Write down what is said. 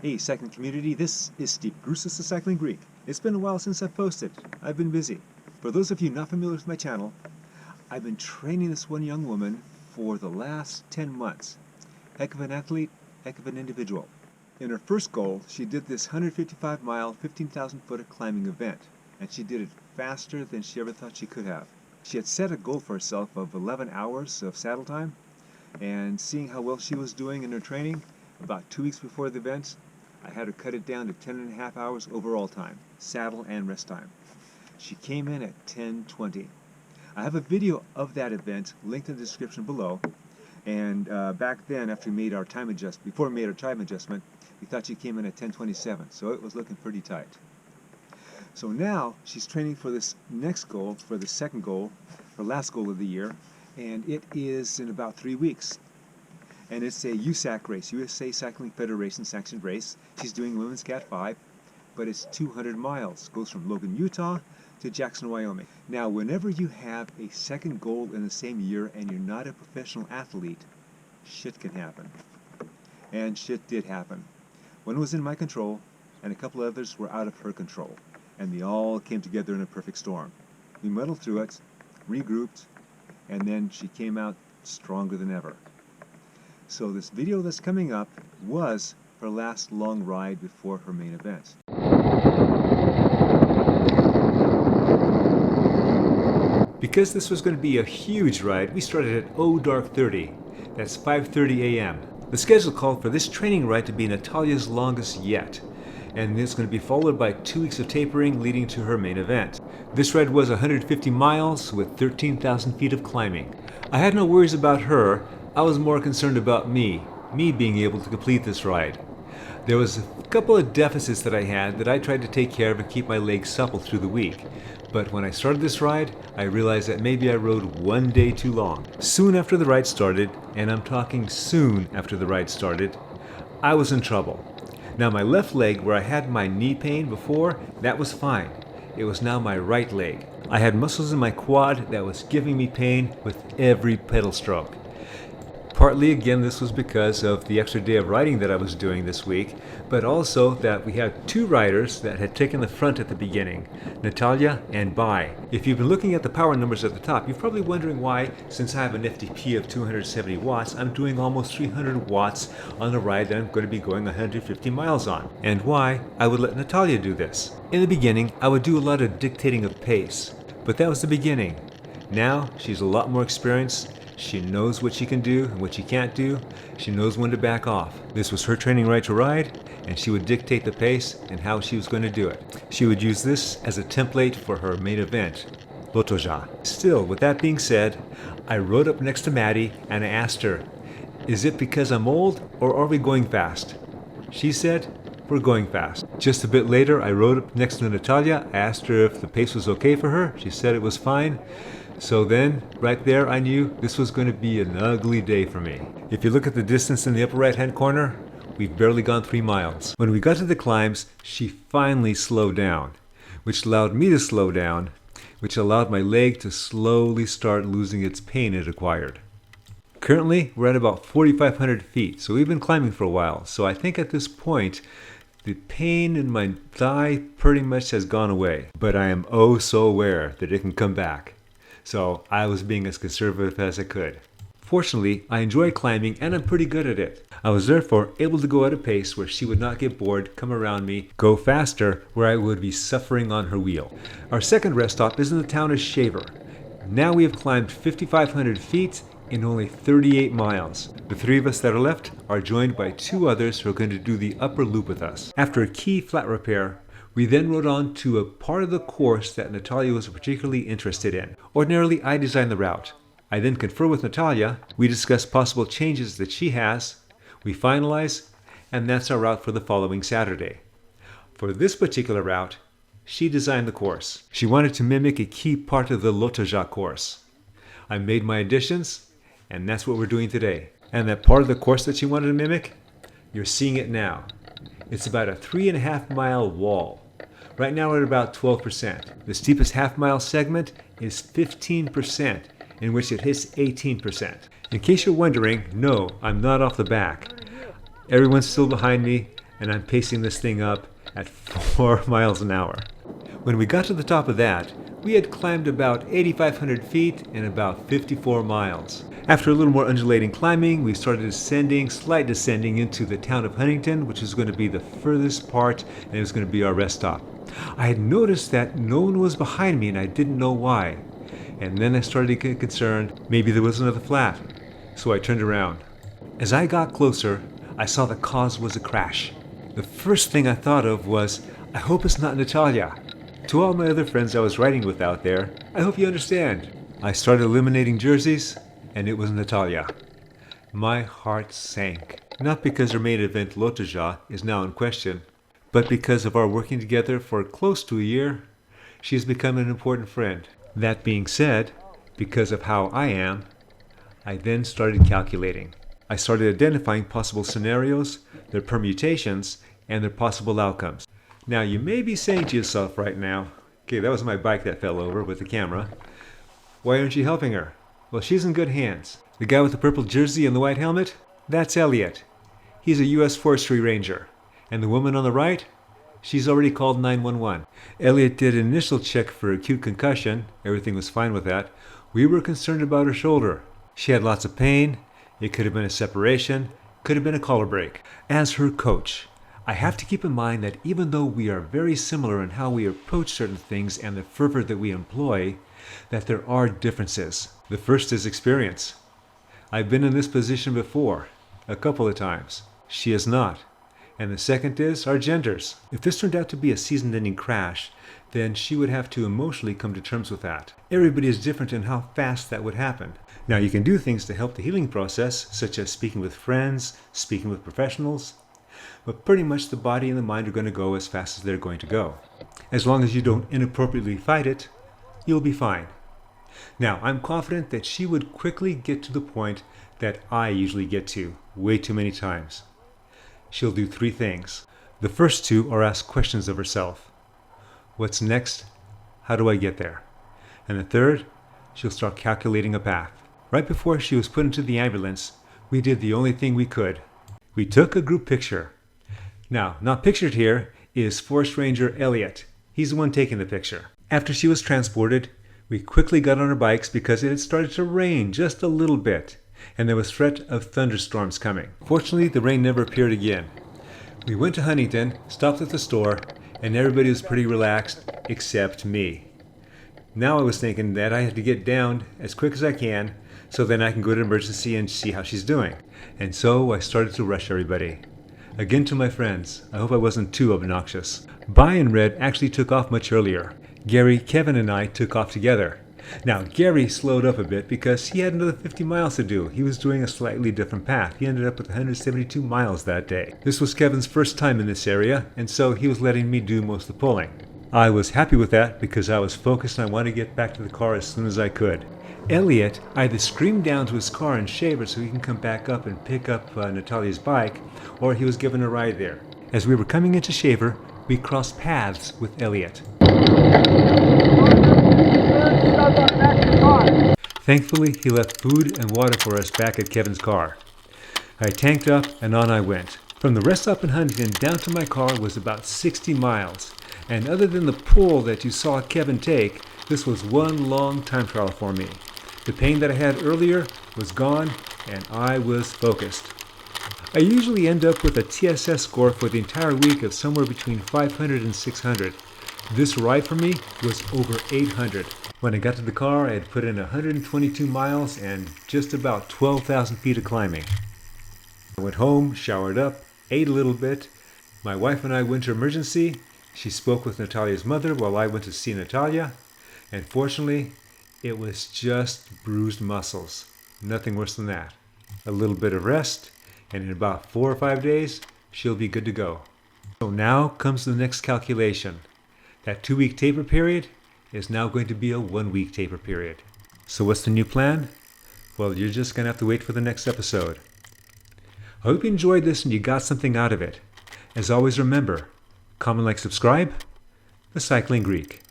Hey cycling community, this is Steve Grusis the Cycling Greek. It's been a while since I've posted. I've been busy. For those of you not familiar with my channel, I've been training this one young woman for the last 10 months. Heck of an athlete, heck of an individual. In her first goal, she did this 155-mile, 15,000 foot climbing event, and she did it faster than she ever thought she could have. She had set a goal for herself of 11 hours of saddle time, and seeing how well she was doing in her training, about 2 weeks before the event, I had her cut it down to 10.5 hours overall time, saddle and rest time. She came in at 10:20. I have a video of that event linked in the description below, and back then, after we made our time adjustment, before we made our time adjustment, we thought she came in at 10:27, so it was looking pretty tight. So now she's training for this next goal, for the second goal, her last goal of the year, and it is in about 3 weeks. And it's a USAC race, USA Cycling Federation sanctioned race. She's doing Women's Cat 5, but it's 200 miles. Goes from Logan, Utah to Jackson, Wyoming. Now, whenever you have a second goal in the same year and you're not a professional athlete, shit can happen. And shit did happen. One was in my control, and a couple others were out of her control. And they all came together in a perfect storm. We muddled through it, regrouped, and then she came out stronger than ever. So this video that's coming up was her last long ride before her main event. Because this was going to be a huge ride, we started at dark 30. That's 5:30 a.m. The schedule called for this training ride to be Natalia's longest yet, and it's going to be followed by 2 weeks of tapering leading to her main event. This ride was 150 miles with 13,000 feet of climbing. I had no worries about her. I was more concerned about me being able to complete this ride. There was a couple of deficits that I had that I tried to take care of and keep my legs supple through the week. But when I started this ride, I realized that maybe I rode one day too long. Soon after the ride started, and I'm talking soon after the ride started, I was in trouble. Now my left leg, where I had my knee pain before, that was fine. It was now my right leg. I had muscles in my quad that was giving me pain with every pedal stroke. Partly, again, this was because of the extra day of riding that I was doing this week, but also that we had two riders that had taken the front at the beginning, Natalia and Bai. If you've been looking at the power numbers at the top, you're probably wondering why, since I have an FTP of 270 watts, I'm doing almost 300 watts on a ride that I'm going to be going 150 miles on, and why I would let Natalia do this. In the beginning, I would do a lot of dictating of pace, but that was the beginning. Now, she's a lot more experienced. She knows what she can do and what she can't do. She knows when to back off. This was her training right to ride, and she would dictate the pace and how she was going to do it. She would use this as a template for her main event, Lotoja. Still, with that being said, I rode up next to Maddie and I asked her, is it because I'm old or are we going fast? She said, we're going fast. Just a bit later, I rode up next to Natalia. I asked her if the pace was okay for her. She said it was fine. So then, right there, I knew this was going to be an ugly day for me. If you look at the distance in the upper right-hand corner, we've barely gone 3 miles. When we got to the climbs, she finally slowed down, which allowed me to slow down, which allowed my leg to slowly start losing its pain it acquired. Currently, we're at about 4,500 feet, so we've been climbing for a while. So I think at this point, the pain in my thigh pretty much has gone away. But I am oh so aware that it can come back. So I was being as conservative as I could. Fortunately, I enjoy climbing and I'm pretty good at it. I was therefore able to go at a pace where she would not get bored, come around me, go faster, where I would be suffering on her wheel. Our second rest stop is in the town of Shaver. Now we have climbed 5,500 feet in only 38 miles. The 3 of us that are left are joined by 2 others who are going to do the upper loop with us. After a key flat repair, we then rode on to a part of the course that Natalia was particularly interested in. Ordinarily, I design the route. I then confer with Natalia, we discuss possible changes that she has, we finalize, and that's our route for the following Saturday. For this particular route, she designed the course. She wanted to mimic a key part of the Lotoja course. I made my additions, and that's what we're doing today. And that part of the course that she wanted to mimic, you're seeing it now. It's about a 3.5 mile wall. Right now we're at about 12%. The steepest half-mile segment is 15%, in which it hits 18%. In case you're wondering, no, I'm not off the back. Everyone's still behind me. and I'm pacing this thing up at 4 miles an hour. When we got to the top of that, we had climbed about 8,500 feet in about 54 miles. After a little more undulating climbing, we started descending, slight descending into the town of Huntington, which is going to be the furthest part, and it was going to be our rest stop. I had noticed that no one was behind me, and I didn't know why. And then I started to get concerned. Maybe there was another flat. So I turned around. As I got closer, I saw the cause was a crash. The first thing I thought of was, I hope it's not Natalia. To all my other friends I was riding with out there, I hope you understand. I started eliminating jerseys, and it was Natalia. My heart sank. Not because her main event, Lotoja, is now in question, but because of our working together for close to a year, she has become an important friend. That being said, because of how I am, I then started calculating. I started identifying possible scenarios, their permutations, and their possible outcomes. Now you may be saying to yourself right now, okay, that was my bike that fell over with the camera. Why aren't you helping her? Well, she's in good hands. The guy with the purple jersey and the white helmet? That's Elliot. He's a U.S. Forestry Ranger. And the woman on the right? She's already called 911. Elliot did an initial check for acute concussion. Everything was fine with that. We were concerned about her shoulder. She had lots of pain. It could have been a separation. Could have been a collar break. As her coach, I have to keep in mind that even though we are very similar in how we approach certain things and the fervor that we employ, that there are differences. The first is experience. I've been in this position before, a couple of times. She has not. And the second is our genders. If this turned out to be a season-ending crash, then she would have to emotionally come to terms with that. Everybody is different in how fast that would happen. Now, you can do things to help the healing process, such as speaking with friends, speaking with professionals, but pretty much the body and the mind are going to go as fast as they're going to go. As long as you don't inappropriately fight it, you'll be fine. Now, I'm confident that she would quickly get to the point that I usually get to way too many times. She'll do 3 things. The first 2 are ask questions of herself. What's next? How do I get there? And the third, she'll start calculating a path. Right before she was put into the ambulance, we did the only thing we could. We took a group picture. Now, not pictured here is Forest Ranger Elliot. He's the one taking the picture. After she was transported, we quickly got on our bikes because it had started to rain just a little bit, and there was threat of thunderstorms coming. Fortunately, the rain never appeared again. We went to Huntington, stopped at the store, and everybody was pretty relaxed except me. Now I was thinking that I had to get down as quick as I can so then I can go to emergency and see how she's doing. And so I started to rush everybody. Again to my friends, I hope I wasn't too obnoxious. Bai and Red actually took off much earlier. Gary, Kevin, and I took off together. Now, Gary slowed up a bit because he had another 50 miles to do. He was doing a slightly different path. He ended up with 172 miles that day. This was Kevin's first time in this area, and so he was letting me do most of the pulling. I was happy with that because I was focused and I wanted to get back to the car as soon as I could. Elliot either screamed down to his car in Shaver so he can come back up and pick up Natalia's bike, or he was given a ride there. As we were coming into Shaver, we crossed paths with Elliot. Thankfully, he left food and water for us back at Kevin's car. I tanked up and on I went. From the rest stop in Huntington down to my car was about 60 miles. And other than the pull that you saw Kevin take, this was one long time trial for me. The pain that I had earlier was gone and I was focused. I usually end up with a TSS score for the entire week of somewhere between 500 and 600. This ride for me was over 800. When I got to the car, I had put in 122 miles and just about 12,000 feet of climbing. I went home, showered up, ate a little bit. My wife and I went to emergency. She spoke with Natalia's mother while I went to see Natalia. And fortunately, it was just bruised muscles. Nothing worse than that. A little bit of rest, and in about 4 or 5 days, she'll be good to go. So now comes the next calculation. That 2-week taper period is now going to be a 1-week taper period. So what's the new plan? Well, you're just going to have to wait for the next episode. I hope you enjoyed this and you got something out of it. As always, remember, comment, like, subscribe. The Cycling Greek.